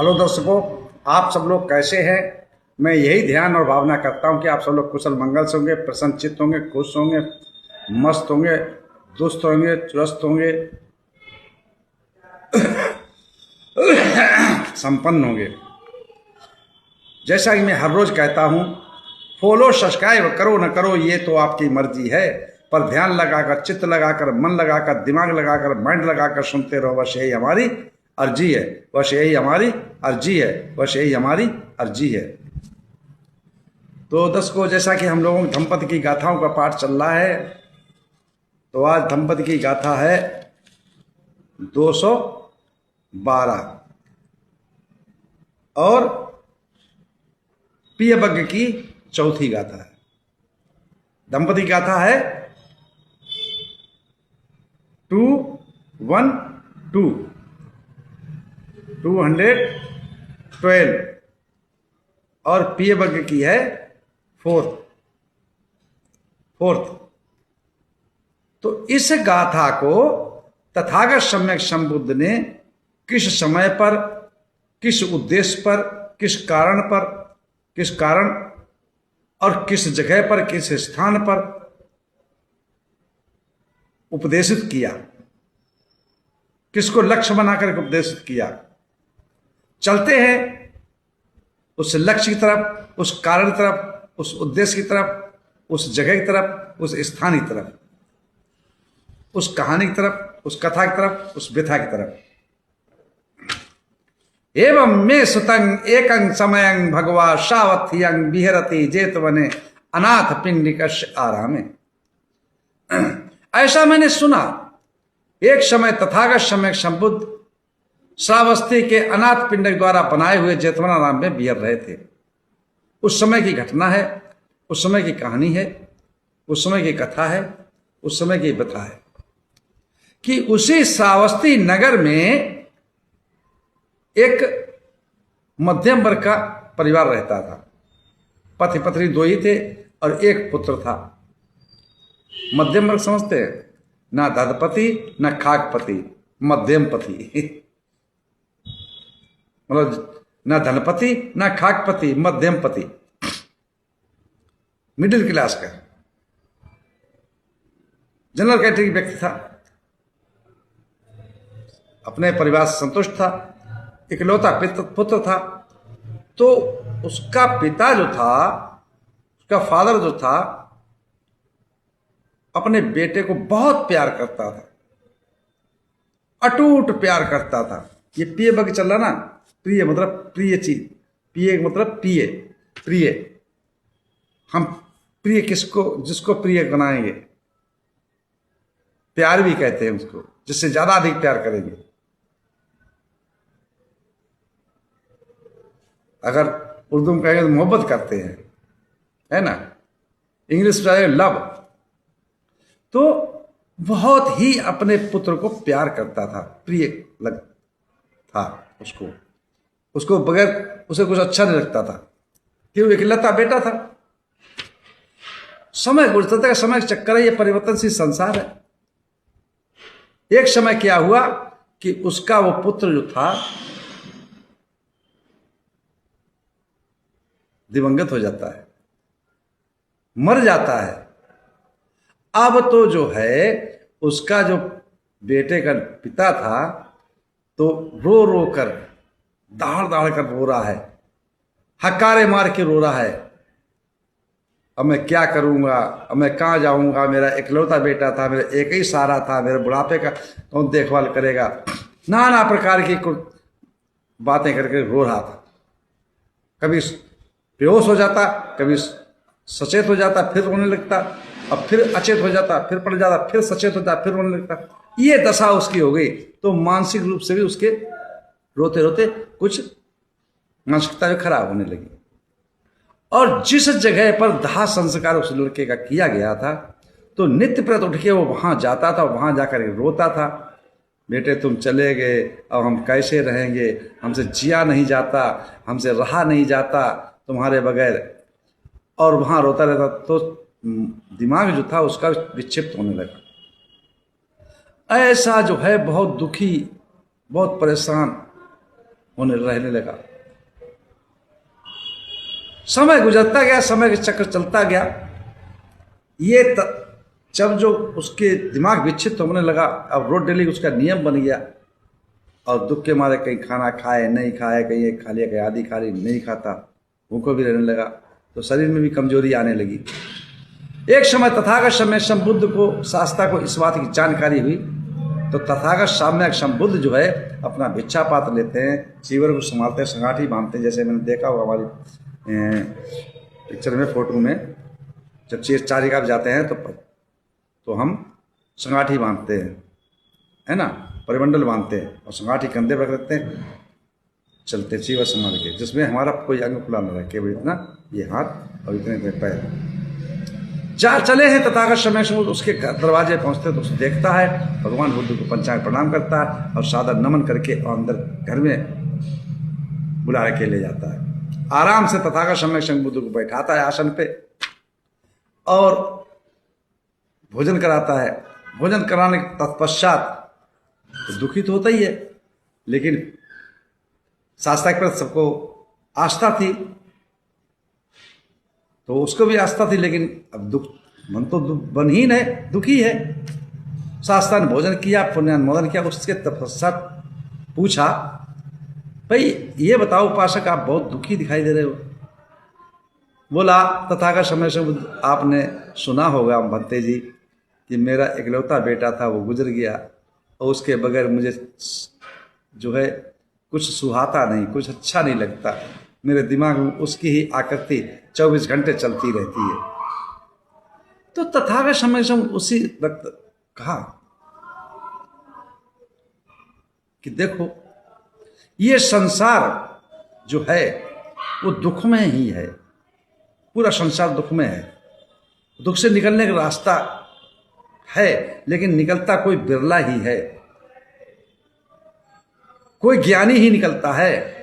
Hello दर्शकों, आप सब लोग कैसे हैं। मैं यही ध्यान और भावना करता हूं कि आप सब लोग कुशल मंगल से होंगे, प्रसन्नचित्त होंगे, खुश होंगे, मस्त होंगे, दुष्ट होंगे, चुस्त होंगे, संपन्न होंगे। जैसा कि मैं हर रोज कहता हूं, फॉलो सब्सक्राइब करो न करो ये तो आपकी मर्जी है, पर ध्यान लगाकर, चित्त लगाकर, मन लगाकर, दिमाग लगाकर, माइंड लगाकर सुनते रहो, बस यही हमारी अर्जी है। बस यही हमारी अर्जी है। बस यही हमारी अर्जी है। तो दर्शकों, जैसा कि हम लोगों दंपति की गाथाओं का पाठ चल रहा है, तो आज दंपति की गाथा है 212 और प्रियव्रत की चौथी गाथा है। दंपति गाथा है 212 और प्रियव्रत की है फोर्थ। तो इस गाथा को तथागत सम्यक संबुद्ध ने किस समय पर, किस उद्देश्य पर, किस कारण और किस जगह पर, किस स्थान पर उपदेशित किया, किसको लक्ष्य बनाकर उपदेशित किया। चलते हैं उस लक्ष्य की तरफ, उस कारण की तरफ, उस उद्देश्य की तरफ, उस जगह की तरफ, उस स्थान की तरफ, उस कहानी की तरफ, उस कथा की तरफ, उस व्यथा की तरफ। एवं मे सुतंग एकं समयं भगवा सावथियं विहरति जेतवने अनाथ पिंडिकश आरामे। ऐसा मैंने सुना, एक समय तथागत सम्यक संबुद्ध श्रावस्ती के अनाथ पिंडक द्वारा बनाए हुए जेतवनाराम में विहर रहे थे। उस समय की घटना है, उस समय की कहानी है, उस समय की कथा है, उस समय की व्यथा है कि उसी श्रावस्ती नगर में एक मध्यम वर्ग का परिवार रहता था। पति पत्नी दो ही थे और एक पुत्र था। मध्यम वर्ग समझते हैं, ना धनपति ना खाकपति, मध्यम पति। मतलब ना धनपति ना खाकपति, मध्यम पति, मिडिल क्लास का जनरल कैटेगरी व्यक्ति था। अपने परिवार से संतुष्ट था, इकलौता पुत्र था। तो उसका पिता जो था, उसका फादर जो था, अपने बेटे को बहुत प्यार करता था, अटूट प्यार करता था। ये प्रिय बग चल रहा ना, प्रिय मतलब प्रिय चीज, प्रिय मतलब प्रिय। हम प्रिय किसको, जिसको प्रिय बनाएंगे, प्यार भी कहते हैं उसको, जिससे ज्यादा अधिक प्यार करेंगे। अगर उर्दू में कहेंगे तो मोहब्बत करते हैं, है ना। इंग्लिश में लव। तो बहुत ही अपने पुत्र को प्यार करता था, प्रिय लग था उसको बगैर उसे कुछ अच्छा नहीं लगता था, कि वो इकलौता बेटा था। समय गुजरता है, समय का चक्कर है, ये परिवर्तनशील संसार है। एक समय क्या हुआ कि उसका वो पुत्र जो था दिवंगत हो जाता है, मर जाता है। अब तो जो है उसका जो बेटे का पिता था, तो रो रो कर, दाढ़ कर रो रहा है, हकारे मार के रो रहा है। अब मैं क्या करूंगा, अब मैं कहाँ जाऊंगा, मेरा इकलौता बेटा था, मेरा एक ही सहारा था, मेरे बुढ़ापे का कौन देखभाल करेगा। नाना प्रकार की बातें करके रो रहा था। कभी बेहोश हो जाता, कभी सचेत हो जाता, फिर रोने लगता, अब फिर अचेत हो जाता, फिर पड़ जाता, फिर सचेत होता, फिर रोने लगता। ये दशा उसकी हो गई। तो मानसिक रूप से भी उसके रोते रोते कुछ मानसिकता भी खराब होने लगी। और जिस जगह पर दाह संस्कार उस लड़के का किया गया था, तो नित्य प्रत उठ के वो वहां जाता था, वहां जाकर रोता था, बेटे तुम चले गए, अब हम कैसे रहेंगे, हमसे जिया नहीं जाता, हमसे रहा नहीं जाता तुम्हारे बगैर। और वहां रोता रहता। तो दिमाग जो था उसका विक्षिप्त होने लगा। ऐसा जो है बहुत दुखी, बहुत परेशान, होने रहने लगा। समय गुजरता गया, समय का चक्र चलता गया। जब जो उसके दिमाग विकसित होने लगा, अब रोज डेली उसका नियम बन गया, और दुख के मारे कहीं खाना खाए नहीं खाए, कहीं एक खा लिया, कहीं आधी खा ली, नहीं खाता, भूखों भी रहने लगा, तो शरीर में भी कमजोरी आने लगी। एक समय तथागत सम्यक संबुद्ध को, शास्त्रा को इस बात की जानकारी हुई, तो तथागत सम्यक संबुद्ध जो है अपना भिक्षा पात्र लेते हैं, चीवर को संभालते हैं, संगाठी बांधते हैं। जैसे मैंने देखा होगा हमारी पिक्चर में, फोटो में, जब चारिका जाते हैं तो हम संगाठी बांधते हैं, है ना, परिमंडल बांधते हैं और संगाठी कंधे पर रखते हैं, चलते चीवर संभाल के, जिसमें हमारा कोई अंग खुला न रहे, केवल इतना ये हाथ और इतने पैर। जहाँ चले हैं तथागत सम्यक संबुद्ध, उसके दरवाजे पहुंचते तो उसे देखता है, भगवान बुद्ध को पंचांग प्रणाम करता है और सादर नमन करके और अंदर घर में बुला के ले जाता है। आराम से तथागत सम्यक संबुद्ध को बैठाता है आसन पे और भोजन कराता है। भोजन कराने के तत्पश्चात तो दुखी तो होता ही है, लेकिन शास्त्रा के प्रति सबको आस्था थी, तो उसको भी आस्था थी, लेकिन अब दुख मन तो बन ही नहीं, दुखी है। शास्त्रा ने भोजन किया, पुण्यानुमोदन किया, उसके तपस्या पूछा, भाई ये बताओ उपासक, आप बहुत दुखी दिखाई दे रहे हो। बोला, तथागत सम्यक संबुद्ध, आपने सुना होगा भंते जी कि मेरा इकलौता बेटा था, वो गुजर गया, और उसके बगैर मुझे जो है कुछ सुहाता नहीं, कुछ अच्छा नहीं लगता। मेरे दिमाग में उसकी ही आकृति 24 घंटे चलती रहती है। तो तथागत सम्यक संबुद्ध उसी वक्त कहा कि देखो, ये संसार जो है वो दुख में ही है, पूरा संसार दुख में है। दुख से निकलने का रास्ता है, लेकिन निकलता कोई बिरला ही है, कोई ज्ञानी ही निकलता है,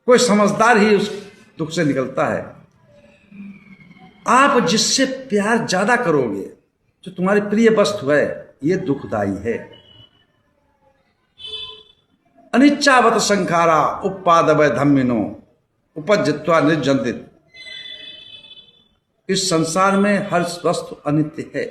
कोई समझदार ही उस दुख से निकलता है। आप जिससे प्यार ज्यादा करोगे, जो तुम्हारी प्रिय वस्तु है, ये दुखदाई है। अनिच्चावत संखारा उपादवय धम्मिनो उपजित्वा निर्जंतित। इस संसार में हर वस्तु अनित्य है।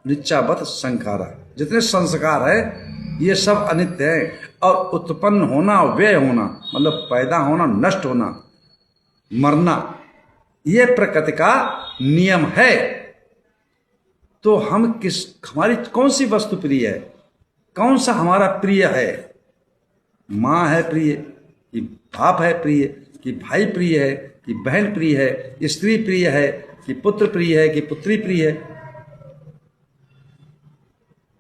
निच्चावत संखारा, जितने संस्कार है ये सब अनित्य है, और उत्पन्न होना, व्यय होना, मतलब पैदा होना, नष्ट होना, मरना, ये प्रकृति का नियम है। तो हमारी कौन सी वस्तु प्रिय है, कौन सा हमारा प्रिय है? माँ है प्रिय, कि बाप है प्रिय, कि भाई प्रिय है, कि बहन प्रिय है, स्त्री प्रिय है, कि पुत्र प्रिय है, कि पुत्री प्रिय है?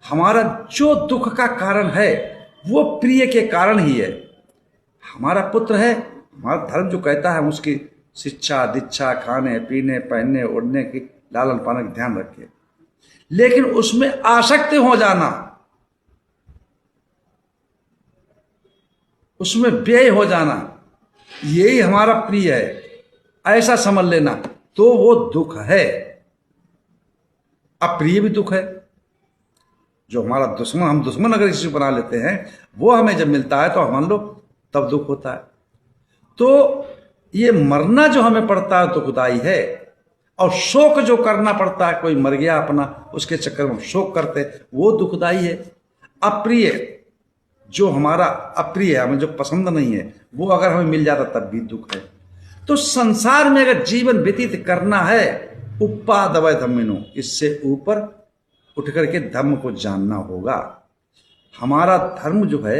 हमारा जो दुख का कारण है वो प्रिय के कारण ही है। हमारा पुत्र है, हमारा धर्म जो कहता है उसकी शिक्षा दीक्षा, खाने पीने पहनने ओढ़ने की, लालन पालन का ध्यान रखे, लेकिन उसमें आसक्त हो जाना, उसमें व्यय हो जाना, यही हमारा प्रिय है, ऐसा समझ लेना, तो वो दुख है। अप्रिय भी दुख है। जो हमारा दुश्मन, हम दुश्मन अगर किसी को बना लेते हैं, वो हमें जब मिलता है तो मान लो तब दुख होता है। तो ये मरना जो हमें पड़ता है दुखदाई है, और शोक जो करना पड़ता है, कोई मर गया अपना, उसके चक्कर में शोक करते, वो दुखदाई है। अप्रिय, जो हमारा अप्रिय है, हमें जो पसंद नहीं है, वो अगर हमें मिल जाता तब भी दुख है। तो संसार में अगर जीवन व्यतीत करना है, उपादवय धम्मिनो, इससे ऊपर उठ करके धर्म को जानना होगा। हमारा धर्म जो है,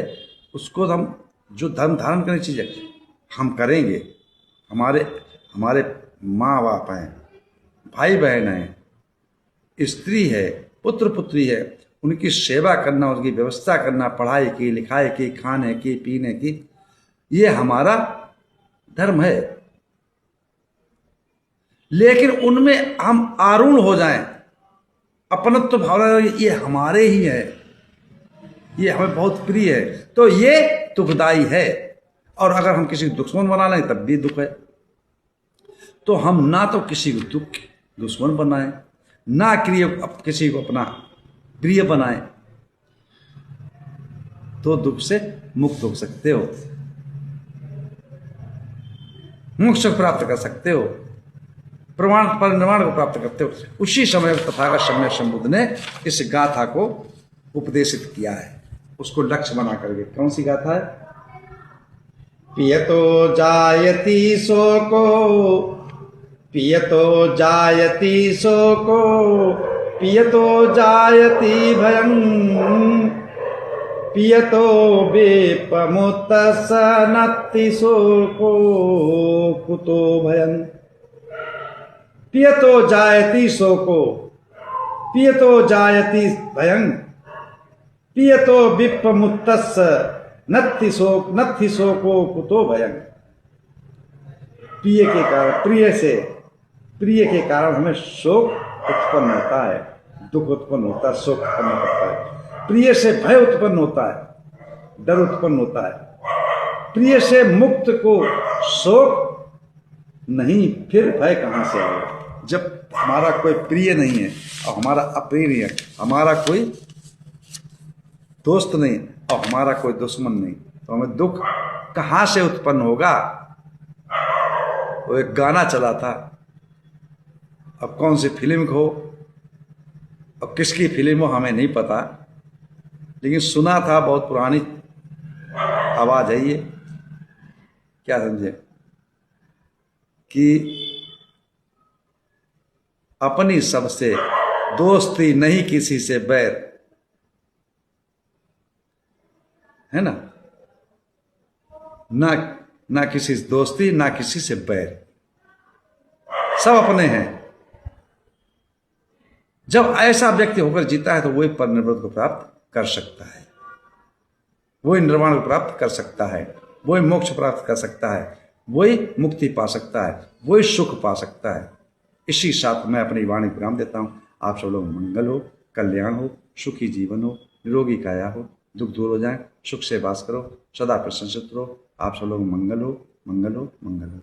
उसको हम जो धर्म धारण करने की चीज हम करेंगे। हमारे माँ बाप हैं, भाई बहन हैं, स्त्री है, पुत्र पुत्री है, उनकी सेवा करना, उनकी व्यवस्था करना, पढ़ाई की, लिखाई की, खाने की, पीने की, ये हमारा धर्म है। लेकिन उनमें हम आरूढ़ हो जाएं, अपनत्व भावना, ये हमारे ही है, ये हमें बहुत प्रिय है, तो ये दुखदाई है। और अगर हम किसी को दुश्मन बना लें तब भी दुख है। तो हम ना तो किसी को दुश्मन बनाएं, ना किसी को अपना प्रिय बनाएं। तो दुख से मुक्त हो सकते हो, मोक्ष प्राप्त कर सकते हो, प्रमाण परिनिर्वाण को प्राप्त करते हो। उसी समय तथागत सम्यक संबुद्ध ने इस गाथा को उपदेशित किया है, उसको लक्ष्य बना करके। कौन सी गाथा है? पियतो जायति शोको, पियतो जायति शोको, पियतो जायति भयं, पियतो विपमुत्तस्य नत्ति शोको कुतो भयं। पियतो जायति शोको, पियतो जायति भयं, पियतो विपमुत्तस्य नत्ति शोको कुतो भयं। प्रिय के कारण, प्रिय के कारण हमें शोक उत्पन्न होता है, दुख उत्पन्न होता है, शोक उत्पन्न होता है। प्रिय से भय उत्पन्न होता है, डर उत्पन्न होता है। प्रिय से मुक्त को शोक नहीं, फिर भय कहां से आएगा? जब हमारा कोई प्रिय नहीं है और हमारा अप्रिय नहीं है, हमारा कोई दोस्त नहीं और हमारा कोई दुश्मन नहीं, तो हमें दुख कहां से उत्पन्न होगा? वो एक गाना चला था, अब कौन सी फिल्म हो और किसकी फिल्म हो हमें नहीं पता, लेकिन सुना था, बहुत पुरानी आवाज है ये। क्या समझे कि अपनी सबसे दोस्ती नहीं किसी से बैर, है ना? ना किसी से दोस्ती, ना किसी से बैर, सब अपने हैं। जब ऐसा व्यक्ति होकर जीता है तो वही परिनिर्वाण को प्राप्त कर सकता है, वही निर्वाण को प्राप्त कर सकता है, वही मोक्ष प्राप्त कर सकता है, वही मुक्ति पा सकता है, वही सुख पा सकता है। इसी साथ मैं अपनी वाणी विराम देता हूँ। आप सब लोग मंगल हो, कल्याण हो, सुखी जीवन हो, निरोगी काया हो, दुख दूर हो जाए, सुख से वास करो, सदा प्रसन्नचित्त रहो। आप सब लोग मंगल हो, मंगल हो, मंगल हो।